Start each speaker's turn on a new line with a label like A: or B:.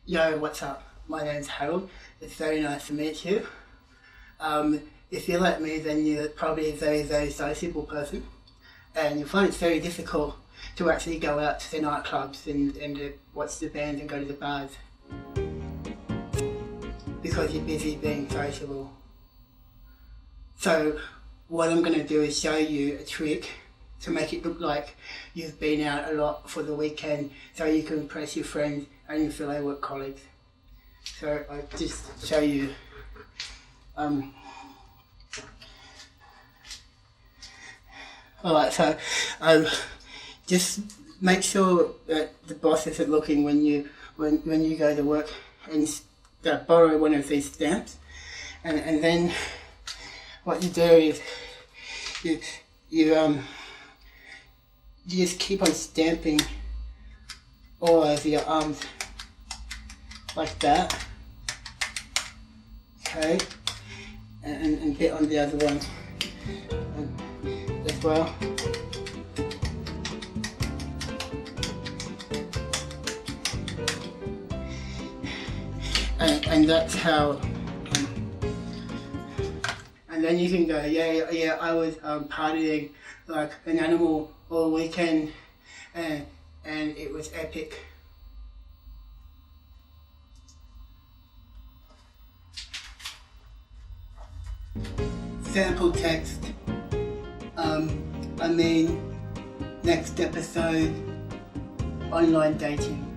A: Yo, what's up? My name's Harald. It's very nice to meet you. If you're like me, then you're probably a very, very sociable person, and you find it's very difficult to actually go out to the nightclubs and to watch the bands and go to the bars because you're busy being sociable. So what I'm going to do is show you a trick to make it look like you've been out a lot for the weekend so you can impress your friends and your fellow work colleagues. So I'll just show you. Alright, so just make sure that the boss isn't looking when you go to work, and borrow one of these stamps, and then what you do is you just keep on stamping all over your arms like that, okay, and a bit on the other one as well. And that's how, and then you can go, yeah, I was partying like an animal all weekend, and it was epic. Sample text. Next episode, online dating.